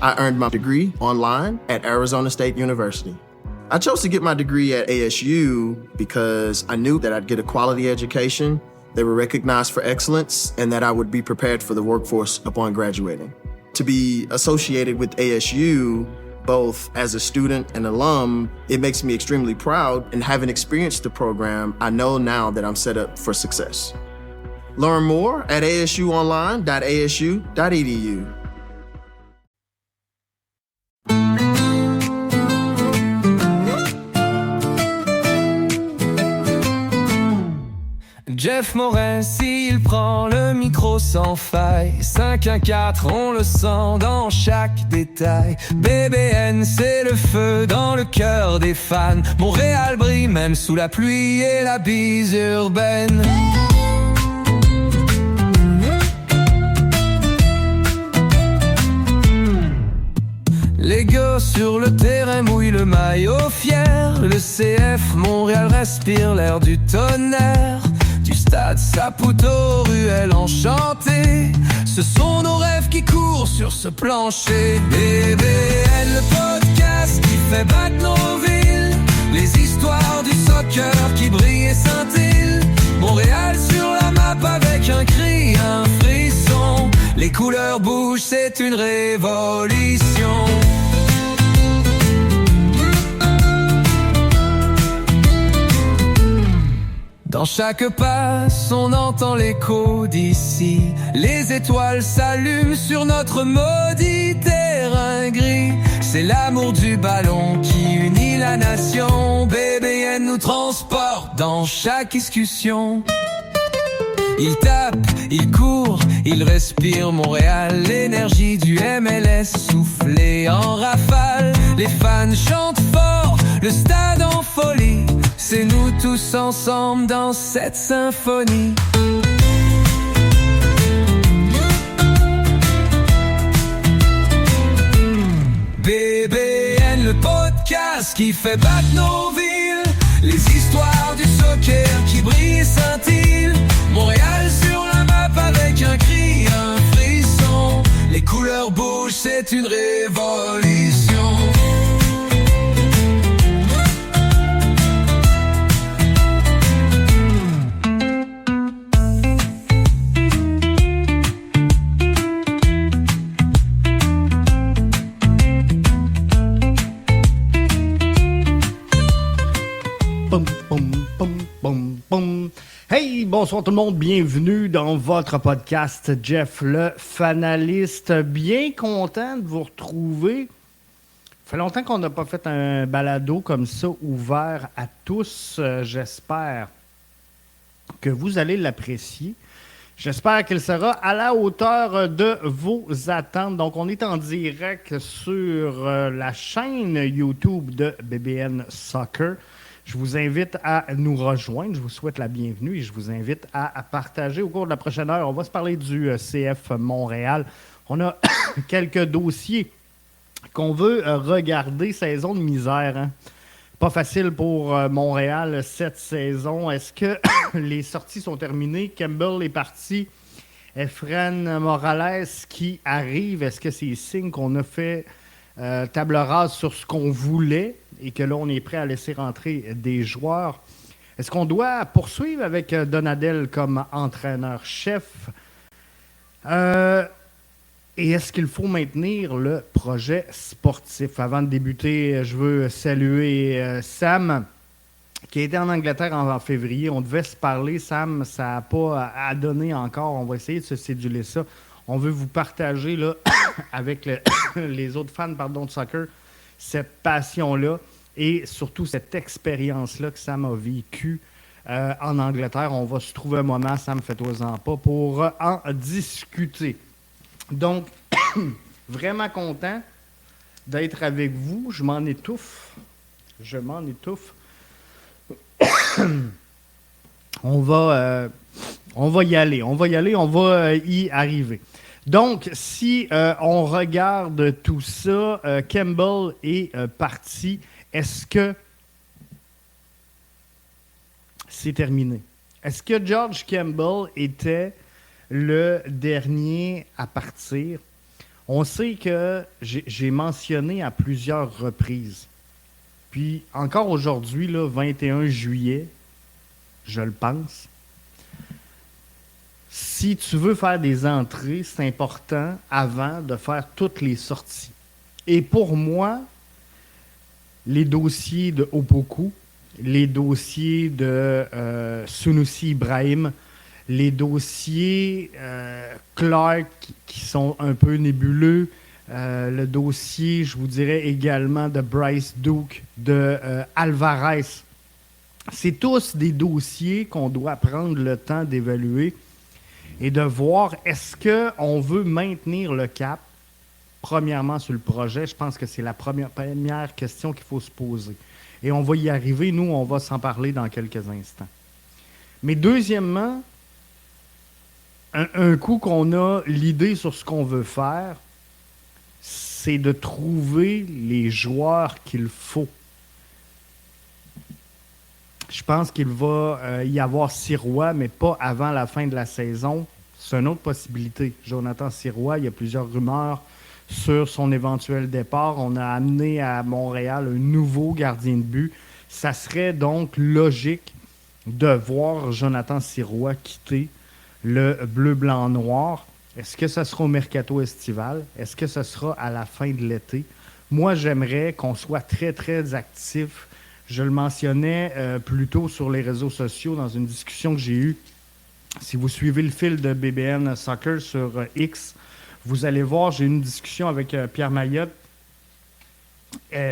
I earned my degree online at Arizona State University. I chose to get my degree at ASU because I knew that I'd get a quality education, they were recognized for excellence, and that I would be prepared for the workforce upon graduating. To be associated with ASU, both as a student and alum, it makes me extremely proud, and having experienced the program, I know now that I'm set up for success. Learn more at asuonline.asu.edu. Jeff Morin, s'il prend le micro sans faille, 514, on le sent dans chaque détail. BBN, c'est le feu dans le cœur des fans. Montréal brille même sous la pluie et la bise urbaine. Les gars sur le terrain mouillent le maillot fier. Le CF Montréal respire l'air du tonnerre. Du stade Saputo, ruelle enchantée, ce sont nos rêves qui courent sur ce plancher. BBN, le podcast qui fait battre nos villes, les histoires du soccer qui brillent et scintillent. Montréal sur la map avec un cri, un frisson. Les couleurs bougent, c'est une révolution. Dans chaque passe, on entend l'écho d'ici. Les étoiles s'allument sur notre maudit terrain gris. C'est l'amour du ballon qui unit la nation. BBN nous transporte dans chaque discussion. Il tape, il court, il respire Montréal. L'énergie du MLS soufflée en rafale. Les fans chantent fort, le stade en folie. C'est nous tous ensemble dans cette symphonie. BBN, le podcast qui fait battre nos villes. Les histoires du soccer qui brillent et scintillent. Montréal sur la map avec un cri, un frisson. Les couleurs bougent, c'est une révolution. Hey, bonsoir tout le monde, bienvenue dans votre podcast Jeff le Fanaliste. Bien content de vous retrouver. Ça fait longtemps qu'on n'a pas fait un balado comme ça, ouvert à tous. J'espère que vous allez l'apprécier. J'espère qu'il sera à la hauteur de vos attentes. Donc, on est en direct sur la chaîne YouTube de BBN Soccer. Je vous invite à nous rejoindre. Je vous souhaite la bienvenue et je vous invite à partager au cours de la prochaine heure. On va se parler du CF Montréal. On a quelques dossiers qu'on veut regarder. Saison de misère, hein? Pas facile pour Montréal cette saison. Est-ce que les sorties sont terminées? Campbell est parti. Efren Morales qui arrive. Est-ce que c'est signe qu'on a fait table rase sur ce qu'on voulait et que là, on est prêt à laisser rentrer des joueurs? Est-ce qu'on doit poursuivre avec Donadel comme entraîneur-chef? Et est-ce qu'il faut maintenir le projet sportif? Avant de débuter, je veux saluer Sam, qui a été en Angleterre en février. On devait se parler, Sam, ça n'a pas à donner encore. On va essayer de se céduler ça. On veut vous partager là, avec les autres fans de soccer cette passion-là et surtout cette expérience-là que Sam a vécue en Angleterre. On va se trouver un moment, Sam, fais-toi-en pas, pour en discuter. Donc, vraiment content d'être avec vous. Je m'en étouffe. On va y aller. On va y arriver. Donc, si on regarde tout ça, Campbell est parti. Est-ce que c'est terminé? Est-ce que George Campbell était le dernier à partir? On sait que j'ai mentionné à plusieurs reprises, puis encore aujourd'hui, là, 21 juillet, je le pense, si tu veux faire des entrées, c'est important avant de faire toutes les sorties. Et pour moi, les dossiers de Opoku, les dossiers de Sunusi Ibrahim, les dossiers Clark qui sont un peu nébuleux, le dossier, je vous dirais également, de Bryce Duke, de Alvarez. C'est tous des dossiers qu'on doit prendre le temps d'évaluer et de voir est-ce qu'on veut maintenir le cap, premièrement sur le projet. Je pense que c'est la première question qu'il faut se poser. Et on va y arriver, nous, on va s'en parler dans quelques instants. Mais deuxièmement, un coup qu'on a l'idée sur ce qu'on veut faire, c'est de trouver les joueurs qu'il faut. Je pense qu'il va y avoir Sirois, mais pas avant la fin de la saison. C'est une autre possibilité. Jonathan Sirois, il y a plusieurs rumeurs sur son éventuel départ. On a amené à Montréal un nouveau gardien de but. Ça serait donc logique de voir Jonathan Sirois quitter le bleu-blanc-noir. Est-ce que ça sera au mercato estival? Est-ce que ce sera à la fin de l'été? Moi, j'aimerais qu'on soit très, très actif. Je le mentionnais plus tôt sur les réseaux sociaux dans une discussion que j'ai eue. Si vous suivez le fil de BBN Soccer sur X, vous allez voir, j'ai eu une discussion avec Pierre Maillotte,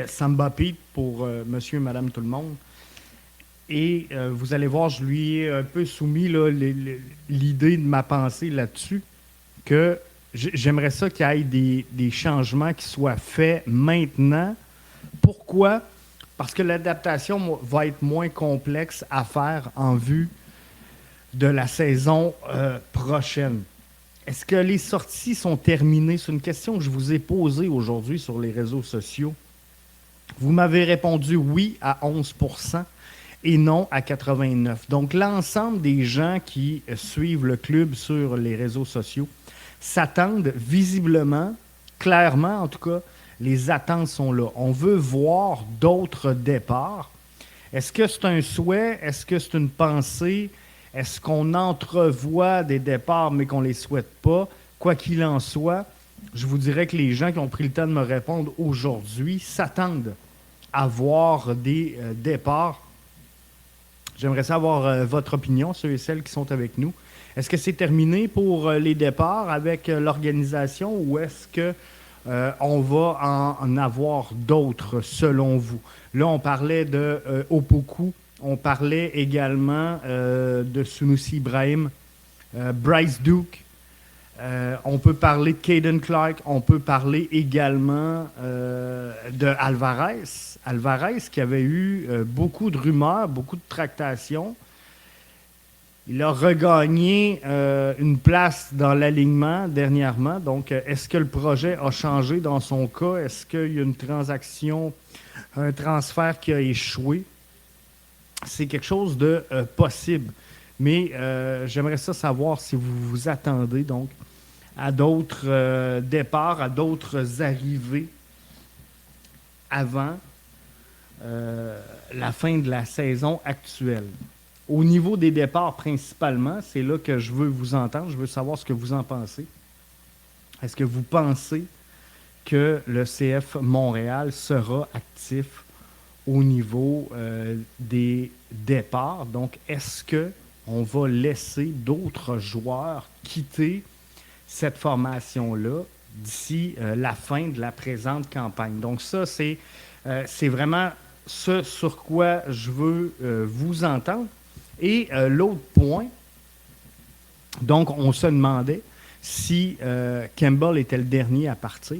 Samba Pete pour monsieur et madame tout le monde. Et vous allez voir, je lui ai un peu soumis là, l'idée de ma pensée là-dessus, que j'aimerais ça qu'il y ait des changements qui soient faits maintenant. Pourquoi? Parce que l'adaptation va être moins complexe à faire en vue de la saison prochaine. Est-ce que les sorties sont terminées? C'est une question que je vous ai posée aujourd'hui sur les réseaux sociaux. Vous m'avez répondu oui à 11% et non à 89%. Donc, l'ensemble des gens qui suivent le club sur les réseaux sociaux s'attendent visiblement, clairement en tout cas, les attentes sont là. On veut voir d'autres départs. Est-ce que c'est un souhait? Est-ce que c'est une pensée? Est-ce qu'on entrevoit des départs mais qu'on ne les souhaite pas? Quoi qu'il en soit, je vous dirais que les gens qui ont pris le temps de me répondre aujourd'hui s'attendent à voir des départs. J'aimerais savoir votre opinion, ceux et celles qui sont avec nous. Est-ce que c'est terminé pour les départs avec l'organisation ou est-ce que on va en avoir d'autres selon vous? Là, on parlait de Opoku, on parlait également de Sunusi Ibrahim, Bryce Duke, on peut parler de Caden Clark, on peut parler également de Alvarez. Alvarez qui avait eu beaucoup de rumeurs, beaucoup de tractations. Il a regagné une place dans l'alignement dernièrement. Donc, est-ce que le projet a changé dans son cas? Est-ce qu'il y a une transaction, un transfert qui a échoué? C'est quelque chose de possible. Mais j'aimerais ça savoir si vous vous attendez donc à d'autres départs, à d'autres arrivées avant la fin de la saison actuelle. Au niveau des départs principalement, c'est là que je veux vous entendre. Je veux savoir ce que vous en pensez. Est-ce que vous pensez que le CF Montréal sera actif au niveau des départs? Donc, est-ce qu'on va laisser d'autres joueurs quitter cette formation-là d'ici la fin de la présente campagne? Donc, ça, c'est vraiment ce sur quoi je veux vous entendre. Et l'autre point, donc on se demandait si Campbell était le dernier à partir,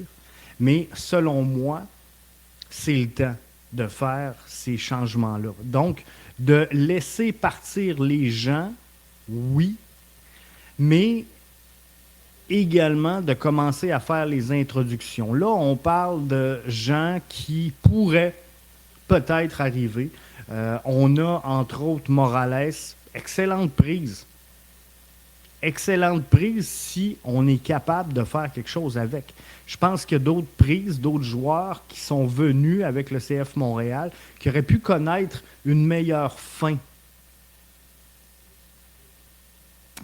mais selon moi, c'est le temps de faire ces changements-là. Donc, de laisser partir les gens, oui, mais également de commencer à faire les introductions. Là, on parle de gens qui pourraient peut-être arriver. On a, entre autres, Morales, excellente prise. excellente prise si on est capable de faire quelque chose avec. Je pense qu'il y a d'autres prises, d'autres joueurs qui sont venus avec le CF Montréal qui auraient pu connaître une meilleure fin.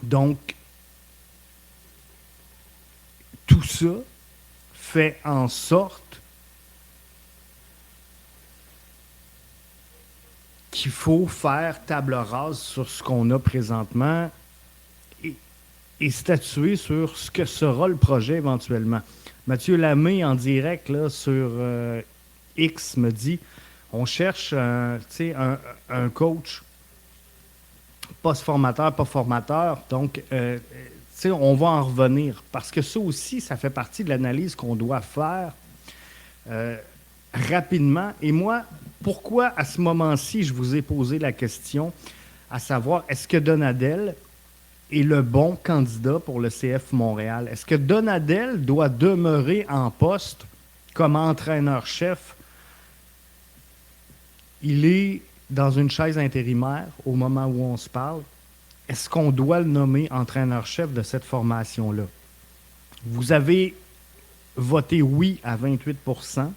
Donc, tout ça fait en sorte qu'il faut faire table rase sur ce qu'on a présentement et statuer sur ce que sera le projet éventuellement. Mathieu Lamé, en direct là, sur X, me dit on cherche un coach post-formateur, pas formateur. Donc, on va en revenir. Parce que ça aussi, ça fait partie de l'analyse qu'on doit faire rapidement. Et moi, pourquoi à ce moment-ci, je vous ai posé la question, à savoir, est-ce que Donadel est le bon candidat pour le CF Montréal? Est-ce que Donadel doit demeurer en poste comme entraîneur-chef? Il est dans une chaise intérimaire au moment où on se parle. Est-ce qu'on doit le nommer entraîneur-chef de cette formation-là? Vous avez voté oui à 28 %,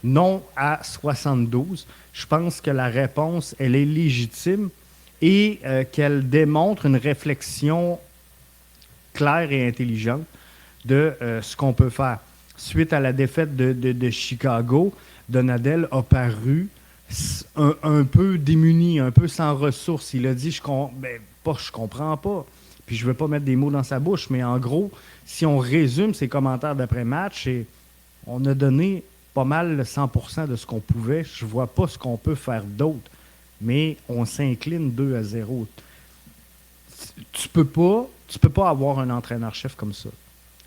non à 72 %. Je pense que la réponse, elle est légitime et qu'elle démontre une réflexion claire et intelligente de ce qu'on peut faire. Suite à la défaite de Chicago, Donadel a paru un peu démuni, un peu sans ressources. Il a dit, je comprends pas. Puis je ne veux pas mettre des mots dans sa bouche, mais en gros, si on résume ses commentaires d'après-match, on a donné pas mal 100% de ce qu'on pouvait. Je ne vois pas ce qu'on peut faire d'autre. Mais on s'incline 2-0. Tu peux pas avoir un entraîneur-chef comme ça.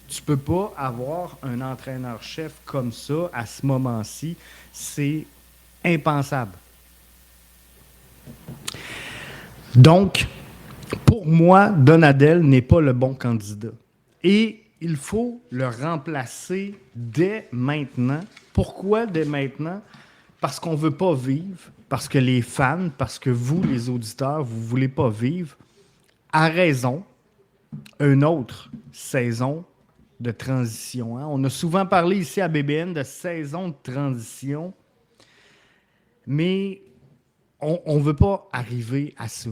Tu peux pas avoir un entraîneur-chef comme ça à ce moment-ci. C'est impensable. Donc, pour moi, Donadel n'est pas le bon candidat. Et il faut le remplacer dès maintenant. Pourquoi dès maintenant? Parce qu'on ne veut pas vivre, parce que les fans, parce que vous, les auditeurs, vous ne voulez pas vivre, à raison, une autre saison de transition. Hein? On a souvent parlé ici à BBN de saison de transition, mais on ne veut pas arriver à ça.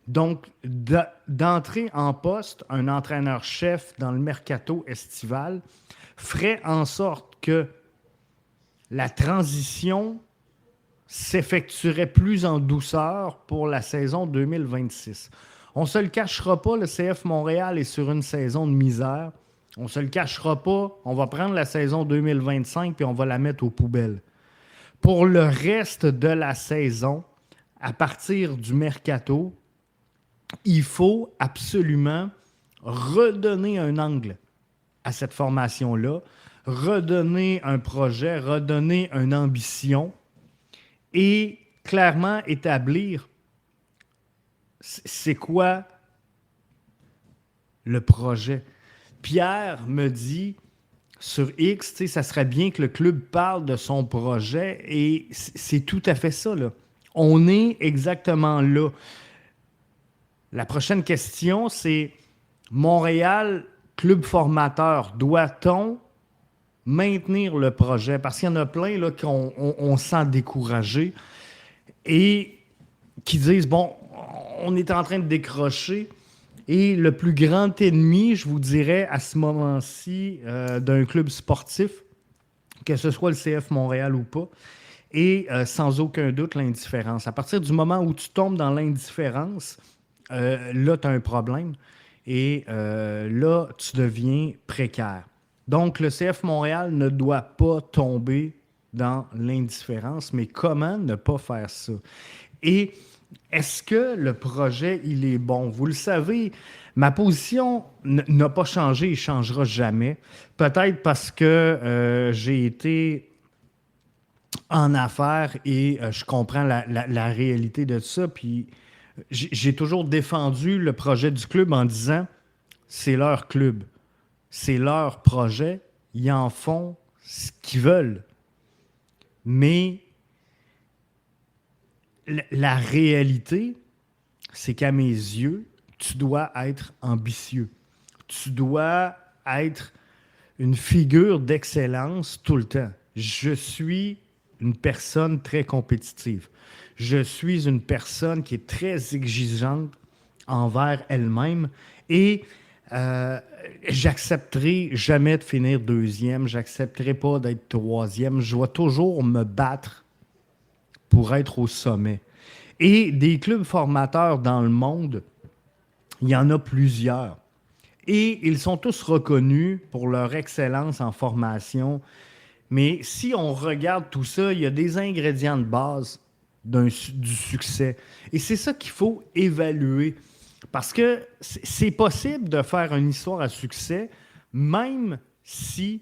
Donc, d'entrer en poste un entraîneur-chef dans le mercato estival ferait en sorte que la transition s'effectuerait plus en douceur pour la saison 2026. On ne se le cachera pas, le CF Montréal est sur une saison de misère. On ne se le cachera pas, on va prendre la saison 2025 puis on va la mettre aux poubelles. Pour le reste de la saison, à partir du mercato, il faut absolument redonner un angle à cette formation-là, redonner un projet, redonner une ambition et clairement établir c'est quoi le projet. Pierre me dit sur X, ça serait bien que le club parle de son projet et c'est tout à fait ça, là. On est exactement là. La prochaine question, c'est Montréal, club formateur, doit-on maintenir le projet? Parce qu'il y en a plein là, qu'on sent découragés et qui disent, bon, on est en train de décrocher. Et le plus grand ennemi, je vous dirais, à ce moment-ci, d'un club sportif, que ce soit le CF Montréal ou pas, est sans aucun doute l'indifférence. À partir du moment où tu tombes dans l'indifférence, là, tu as un problème et là, tu deviens précaire. Donc, le CF Montréal ne doit pas tomber dans l'indifférence, mais comment ne pas faire ça? Et est-ce que le projet, il est bon? Vous le savez, ma position n'a pas changé et ne changera jamais. Peut-être parce que j'ai été en affaires et je comprends la réalité de ça. Puis j'ai toujours défendu le projet du club en disant c'est leur club, c'est leur projet, ils en font ce qu'ils veulent. Mais la réalité, c'est qu'à mes yeux, tu dois être ambitieux. Tu dois être une figure d'excellence tout le temps. Je suis une personne très compétitive. Je suis une personne qui est très exigeante envers elle-même et j'accepterai jamais de finir deuxième, j'accepterai pas d'être troisième. Je dois toujours me battre pour être au sommet. Et des clubs formateurs dans le monde, il y en a plusieurs. Et ils sont tous reconnus pour leur excellence en formation. Mais si on regarde tout ça, il y a des ingrédients de base du succès. Et c'est ça qu'il faut évaluer. Parce que c'est possible de faire une histoire à succès, même si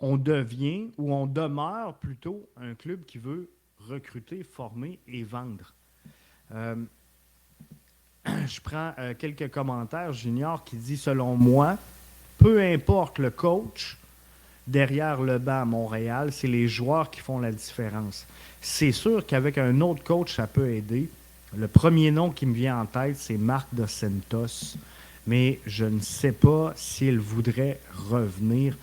on devient ou on demeure plutôt un club qui veut recruter, former et vendre. Je prends quelques commentaires. Junior qui dit, selon moi, peu importe le coach, derrière le banc à Montréal, c'est les joueurs qui font la différence. C'est sûr qu'avec un autre coach, ça peut aider. Le premier nom qui me vient en tête, c'est Marc Dos Santos. Mais je ne sais pas s'il voudrait revenir.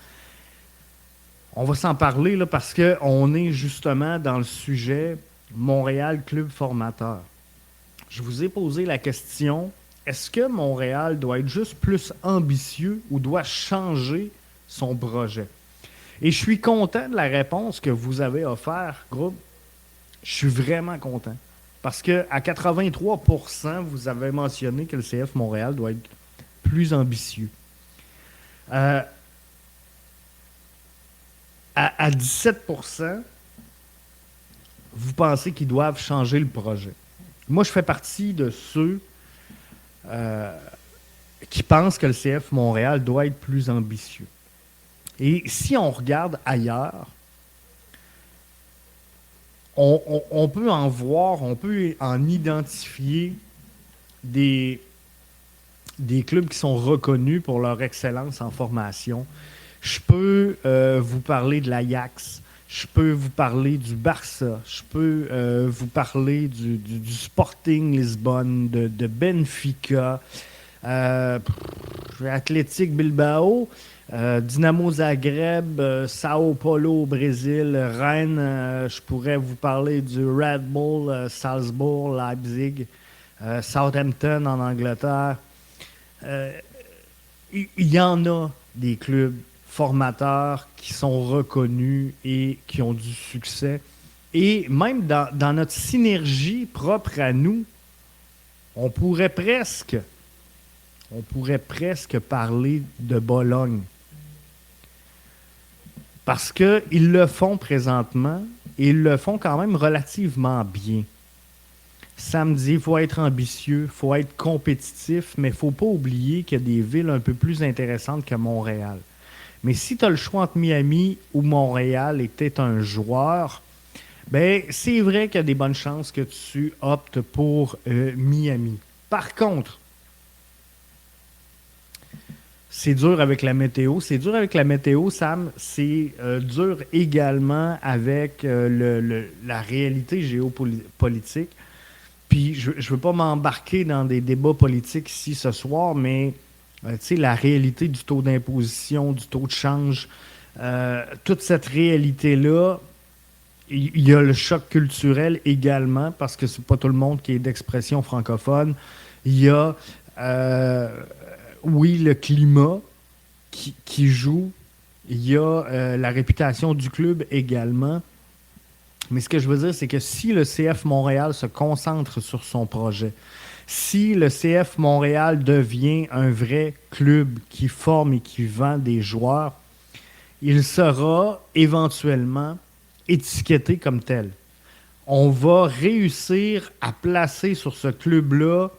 On va s'en parler là, parce qu'on est justement dans le sujet Montréal Club Formateur. Je vous ai posé la question, est-ce que Montréal doit être juste plus ambitieux ou doit changer son projet? Et je suis content de la réponse que vous avez offerte, groupe. Je suis vraiment content. Parce qu'à 83%, vous avez mentionné que le CF Montréal doit être plus ambitieux. À 17%, vous pensez qu'ils doivent changer le projet. Moi, je fais partie de ceux qui pensent que le CF Montréal doit être plus ambitieux. Et si on regarde ailleurs, on peut en voir, on peut en identifier des clubs qui sont reconnus pour leur excellence en formation. Je peux vous parler de l'Ajax, je peux vous parler du Barça, je peux vous parler du Sporting Lisbonne, de Benfica, Athletic Bilbao, Dynamo Zagreb, Sao Paulo au Brésil, Rennes, je pourrais vous parler du Red Bull, Salzbourg, Leipzig, Southampton en Angleterre. Il y en a des clubs formateurs qui sont reconnus et qui ont du succès. Et même dans notre synergie propre à nous, on pourrait presque parler de Bologne. Parce qu'ils le font présentement et ils le font quand même relativement bien. Sam dit, il faut être ambitieux, il faut être compétitif, mais il ne faut pas oublier qu'il y a des villes un peu plus intéressantes que Montréal. Mais si tu as le choix entre Miami ou Montréal et que tu es un joueur, ben c'est vrai qu'il y a des bonnes chances que tu optes pour Miami. Par contre, c'est dur avec la météo. C'est dur avec la météo, Sam. C'est dur également avec la réalité géopolitique. Puis, je ne veux pas m'embarquer dans des débats politiques ici ce soir, mais la réalité du taux d'imposition, du taux de change, toute cette réalité-là, il y a le choc culturel également, parce que c'est pas tout le monde qui est d'expression francophone. Il y a, oui, le climat qui joue. Il y a la réputation du club également. Mais ce que je veux dire, c'est que si le CF Montréal se concentre sur son projet, si le CF Montréal devient un vrai club qui forme et qui vend des joueurs, il sera éventuellement étiqueté comme tel. On va réussir à placer sur ce club-là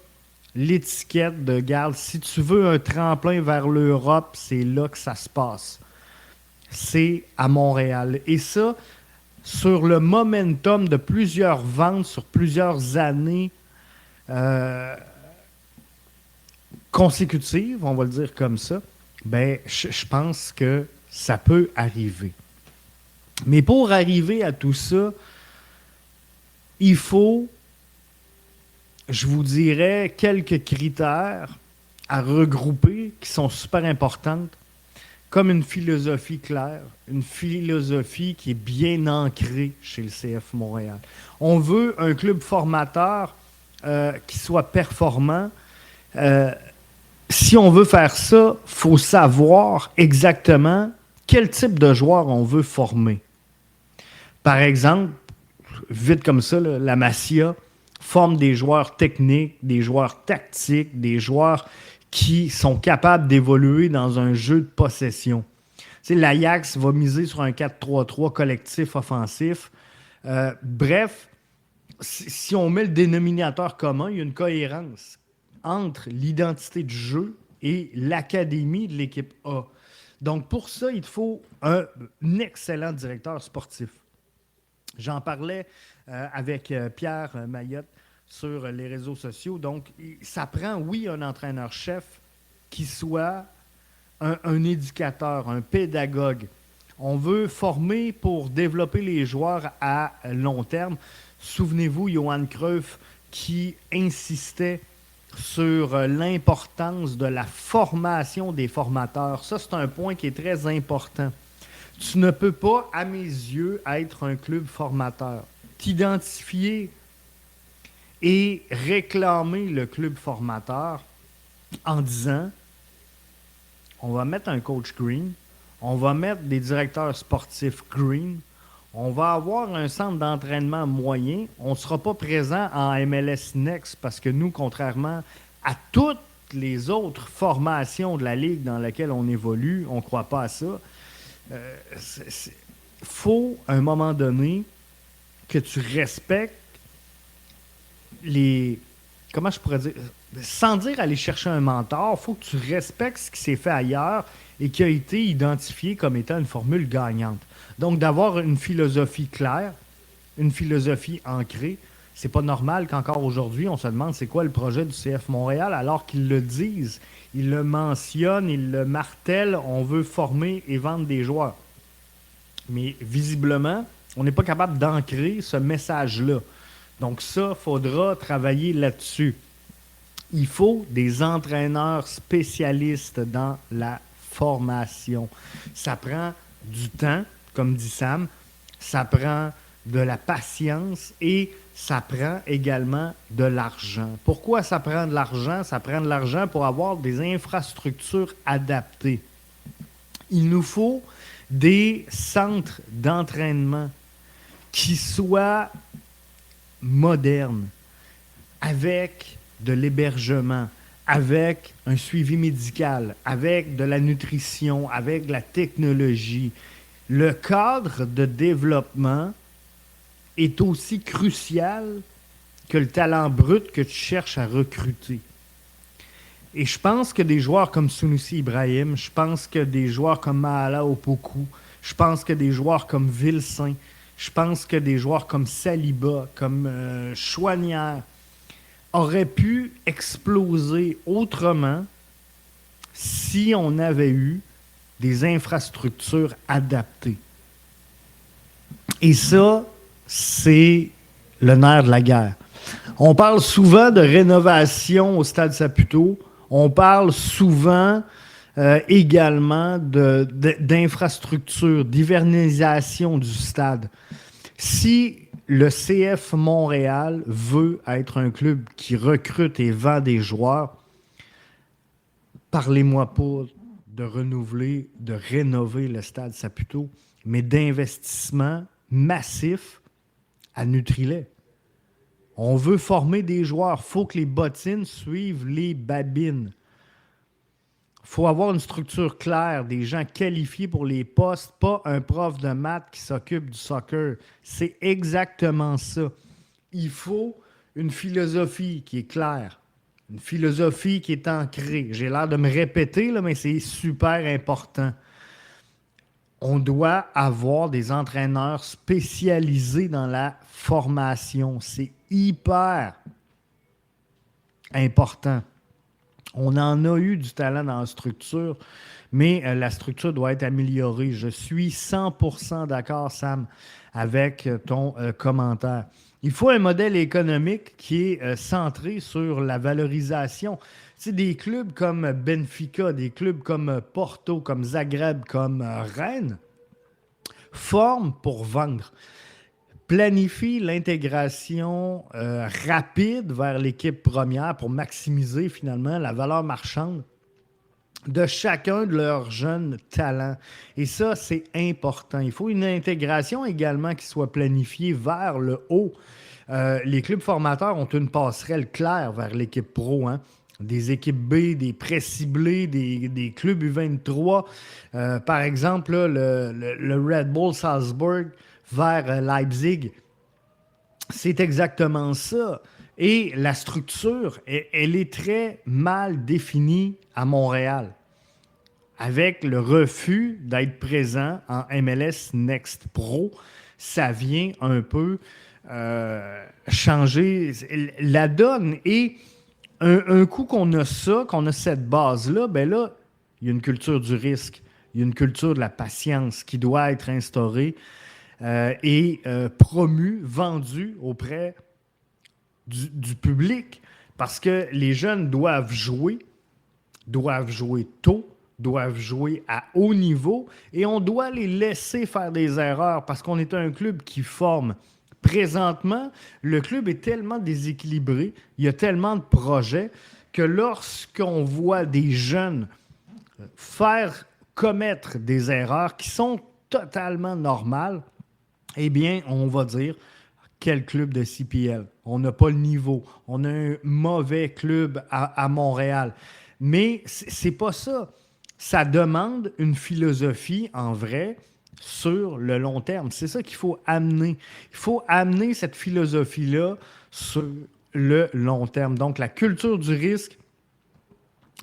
l'étiquette de garde. Si tu veux un tremplin vers l'Europe, c'est là que ça se passe. C'est à Montréal. Et ça, sur le momentum de plusieurs ventes sur plusieurs années consécutives, on va le dire comme ça, ben, je pense que ça peut arriver. Mais pour arriver à tout ça, il faut, je vous dirais, quelques critères à regrouper qui sont super importantes, comme une philosophie claire, une philosophie qui est bien ancrée chez le CF Montréal. On veut un club formateur qui soit performant. Si on veut faire ça, il faut savoir exactement quel type de joueur on veut former. Par exemple, vite comme ça, là, la Masia forme des joueurs techniques, des joueurs tactiques, des joueurs qui sont capables d'évoluer dans un jeu de possession. Tu sais, l'Ajax va miser sur un 4-3-3 collectif offensif. Bref, si on met le dénominateur commun, il y a une cohérence entre l'identité du jeu et l'académie de l'équipe A. Donc, pour ça, il faut un excellent directeur sportif. J'en parlais avec Pierre Mayotte sur les réseaux sociaux. Donc, ça prend, oui, un entraîneur-chef qui soit un éducateur, un pédagogue. On veut former pour développer les joueurs à long terme. Souvenez-vous, Johan Cruyff qui insistait sur l'importance de la formation des formateurs. Ça, c'est un point qui est très important. Tu ne peux pas, à mes yeux, être un club formateur. T'identifier et réclamer le club formateur en disant on va mettre un coach green, on va mettre des directeurs sportifs green, on va avoir un centre d'entraînement moyen, on ne sera pas présent en MLS Next parce que nous, contrairement à toutes les autres formations de la ligue dans laquelle on évolue, on ne croit pas à ça. Faut, à un moment donné, que tu respectes les... Comment je pourrais dire? Sans dire aller chercher un mentor, il faut que tu respectes ce qui s'est fait ailleurs et qui a été identifié comme étant une formule gagnante. Donc, d'avoir une philosophie claire, une philosophie ancrée, c'est pas normal qu'encore aujourd'hui, on se demande c'est quoi le projet du CF Montréal alors qu'ils le disent, ils le mentionnent, ils le martèlent, on veut former et vendre des joueurs. Mais visiblement, on n'est pas capable d'ancrer ce message-là. Donc ça, il faudra travailler là-dessus. Il faut des entraîneurs spécialistes dans la formation. Ça prend du temps, comme dit Sam, ça prend de la patience et ça prend également de l'argent. Pourquoi ça prend de l'argent? Ça prend de l'argent pour avoir des infrastructures adaptées. Il nous faut des centres d'entraînement qui soient modernes, avec de l'hébergement, avec un suivi médical, avec de la nutrition, avec de la technologie. Le cadre de développement est aussi crucial que le talent brut que tu cherches à recruter. Et je pense que des joueurs comme Sunusi Ibrahim, je pense que des joueurs comme Mahala Opoku, je pense que des joueurs comme Vilsaint, je pense que des joueurs comme Saliba, comme Chouanière, auraient pu exploser autrement si on avait eu des infrastructures adaptées. Et ça, c'est le nerf de la guerre. On parle souvent de rénovation au Stade Saputo. On parle souvent également d'infrastructures, d'hivernisation du stade. Si le CF Montréal veut être un club qui recrute et vend des joueurs, parlez-moi pas de renouveler, de rénover le Stade Saputo, mais d'investissement massif à Nutrilait. On veut former des joueurs. Il faut que les bottines suivent les babines. Il faut avoir une structure claire, des gens qualifiés pour les postes, pas un prof de maths qui s'occupe du soccer. C'est exactement ça. Il faut une philosophie qui est claire, une philosophie qui est ancrée. J'ai l'air de me répéter, là, mais c'est super important. On doit avoir des entraîneurs spécialisés dans la formation. C'est hyper important. On en a eu du talent dans la structure, mais la structure doit être améliorée. Je suis 100% d'accord, Sam, avec ton commentaire. Il faut un modèle économique qui est centré sur la valorisation. Tu sais, des clubs comme Benfica, des clubs comme Porto, comme Zagreb, comme Rennes, forment pour vendre. Planifie l'intégration rapide vers l'équipe première pour maximiser finalement la valeur marchande de chacun de leurs jeunes talents. Et ça, c'est important. Il faut une intégration également qui soit planifiée vers le haut. Les clubs formateurs ont une passerelle claire vers l'équipe pro, hein. Des équipes B, des pré-ciblés, des clubs U23. Par exemple, là, le Red Bull Salzburg vers Leipzig. C'est exactement ça. Et la structure, elle est très mal définie à Montréal, avec le refus d'être présent en MLS Next Pro. Ça vient un peu changer la donne. Et un coup qu'on a ça, qu'on a cette base-là, ben là, il y a une culture du risque, il y a une culture de la patience qui doit être instaurée et promue, vendue auprès du public, parce que les jeunes doivent jouer tôt, doivent jouer à haut niveau, et on doit les laisser faire des erreurs parce qu'on est un club qui forme. Présentement, le club est tellement déséquilibré, il y a tellement de projets que lorsqu'on voit des jeunes faire commettre des erreurs qui sont totalement normales, eh bien, on va dire quel club de CPL. On n'a pas le niveau. On a un mauvais club à Montréal. Mais c'est pas ça. Ça demande une philosophie en vrai sur le long terme. C'est ça qu'il faut amener. Il faut amener cette philosophie-là sur le long terme. Donc, la culture du risque,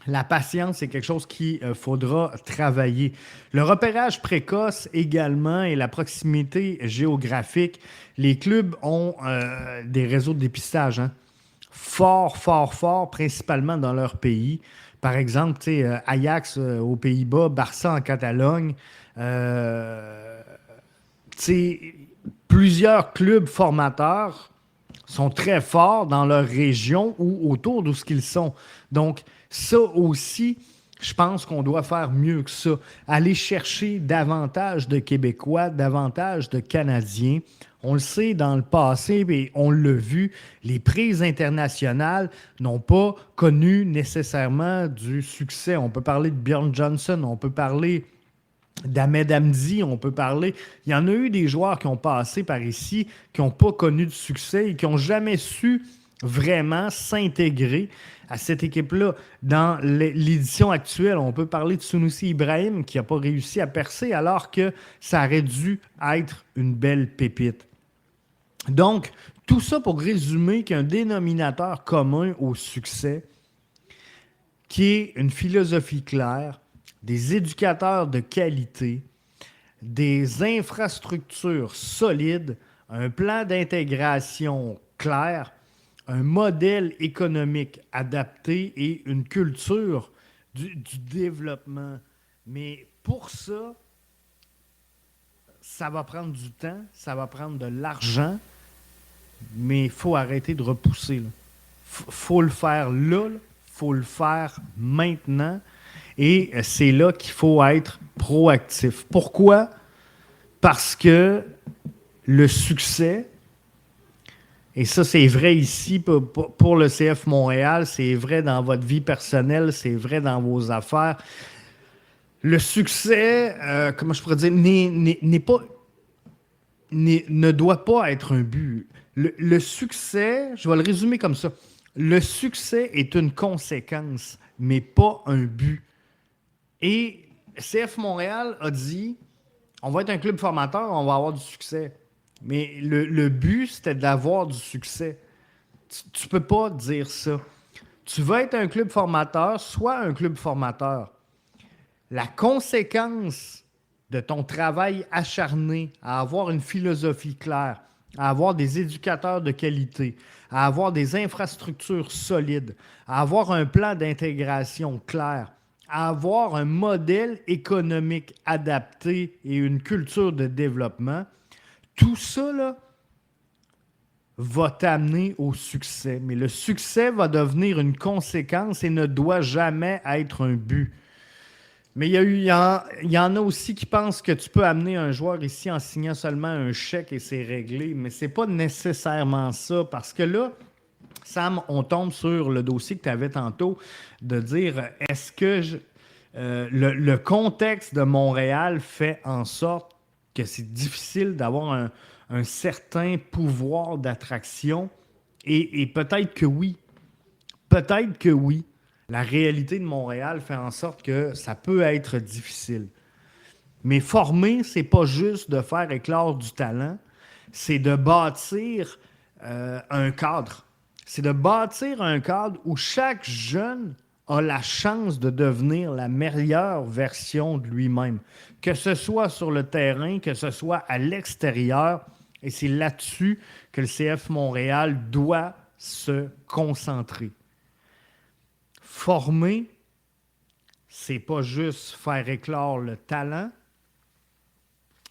la patience, c'est quelque chose qu'il faudra travailler. Le repérage précoce également et la proximité géographique. Les clubs ont des réseaux de dépistage, hein, fort, principalement dans leur pays. Par exemple, Ajax aux Pays-Bas, Barça en Catalogne. Plusieurs clubs formateurs sont très forts dans leur région ou autour d'où ils sont. Donc, ça aussi, je pense qu'on doit faire mieux que ça. Aller chercher davantage de Québécois, davantage de Canadiens. On le sait dans le passé, et on l'a vu, les prises internationales n'ont pas connu nécessairement du succès. On peut parler de Bjorn Johnson, on peut parler d'Ahmed Hamdi, on peut parler... Il y en a eu des joueurs qui ont passé par ici, qui n'ont pas connu de succès et qui n'ont jamais su vraiment s'intégrer à cette équipe-là. Dans l'édition actuelle, on peut parler de Sunusi Ibrahim qui n'a pas réussi à percer alors que ça aurait dû être une belle pépite. Donc, tout ça pour résumer qu'un dénominateur commun au succès, qui est une philosophie claire, des éducateurs de qualité, des infrastructures solides, un plan d'intégration clair, un modèle économique adapté et une culture du développement. Mais pour ça, ça va prendre du temps, ça va prendre de l'argent, mais il faut arrêter de repousser. Il faut le faire là, il faut le faire maintenant. Et c'est là qu'il faut être proactif. Pourquoi? Parce que le succès, et ça c'est vrai ici pour le CF Montréal, c'est vrai dans votre vie personnelle, c'est vrai dans vos affaires. Le succès, comment je pourrais dire, ne doit pas être un but. Le succès, je vais le résumer comme ça. Le succès est une conséquence, mais pas un but. Et CF Montréal a dit, on va être un club formateur, on va avoir du succès. Mais le but, c'était d'avoir du succès. Tu peux pas dire ça. Tu veux être un club formateur, sois un club formateur. La conséquence de ton travail acharné à avoir une philosophie claire, à avoir des éducateurs de qualité, à avoir des infrastructures solides, à avoir un plan d'intégration clair, à avoir un modèle économique adapté et une culture de développement, tout ça là, va t'amener au succès. Mais le succès va devenir une conséquence et ne doit jamais être un but. Mais il y en a aussi qui pensent que tu peux amener un joueur ici en signant seulement un chèque et c'est réglé. Mais c'est pas nécessairement ça. Parce que là, Sam, on tombe sur le dossier que tu avais tantôt de dire est-ce que le contexte de Montréal fait en sorte que c'est difficile d'avoir un certain pouvoir d'attraction et peut-être que oui. Peut-être que oui. La réalité de Montréal fait en sorte que ça peut être difficile. Mais former, c'est pas juste de faire éclore du talent, c'est de bâtir un cadre. C'est de bâtir un cadre où chaque jeune a la chance de devenir la meilleure version de lui-même. Que ce soit sur le terrain, que ce soit à l'extérieur. Et c'est là-dessus que le CF Montréal doit se concentrer. Former, c'est pas juste faire éclore le talent,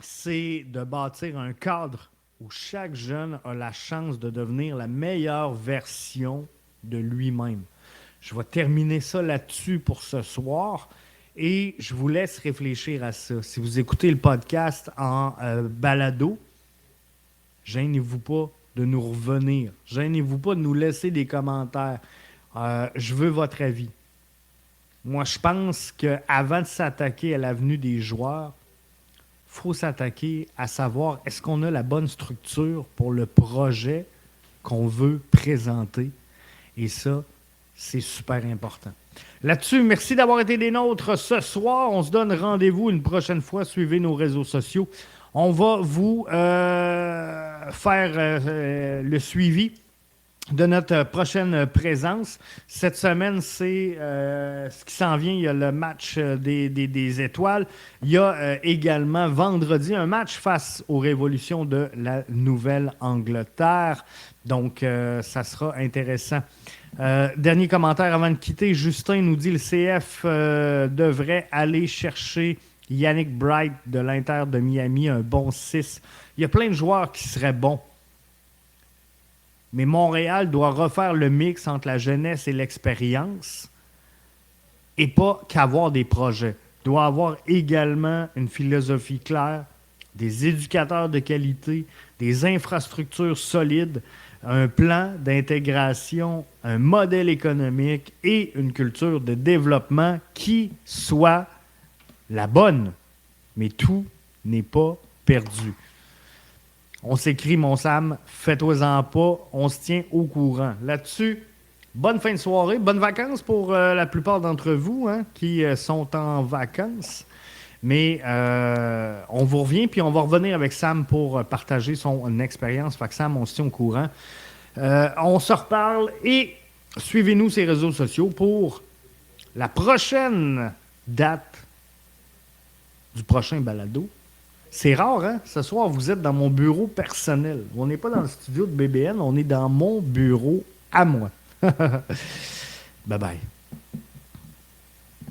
c'est de bâtir un cadre où chaque jeune a la chance de devenir la meilleure version de lui-même. Je vais terminer ça là-dessus pour ce soir et je vous laisse réfléchir à ça. Si vous écoutez le podcast en balado, gênez-vous pas de nous revenir. Gênez-vous pas de nous laisser des commentaires. Je veux votre avis. Moi, je pense qu'avant de s'attaquer à l'avenue des joueurs, il faut s'attaquer à savoir est-ce qu'on a la bonne structure pour le projet qu'on veut présenter. Et ça, c'est super important. Là-dessus, merci d'avoir été des nôtres ce soir. On se donne rendez-vous une prochaine fois. Suivez nos réseaux sociaux. On va vous faire le suivi de notre prochaine présence. Cette semaine, c'est ce qui s'en vient. Il y a le match des étoiles. Il y a également vendredi un match face aux Révolutions de la Nouvelle-Angleterre. Donc, ça sera intéressant. Dernier commentaire avant de quitter. Justin nous dit le CF devrait aller chercher Yannick Bright de l'Inter de Miami, un bon 6. Il y a plein de joueurs qui seraient bons. Mais Montréal doit refaire le mix entre la jeunesse et l'expérience et pas qu'avoir des projets. Doit avoir également une philosophie claire, des éducateurs de qualité, des infrastructures solides, un plan d'intégration, un modèle économique et une culture de développement qui soit la bonne. Mais tout n'est pas perdu. On s'écrit, mon Sam, fais-toi-en pas, on se tient au courant. Là-dessus, bonne fin de soirée, bonnes vacances pour la plupart d'entre vous qui sont en vacances. Mais on vous revient, puis on va revenir avec Sam pour partager son expérience. Fait que Sam, on se tient au courant. On se reparle et suivez-nous sur les réseaux sociaux pour la prochaine date du prochain balado. C'est rare, hein? Ce soir, vous êtes dans mon bureau personnel. On n'est pas dans le studio de BBN, on est dans mon bureau à moi. Bye bye.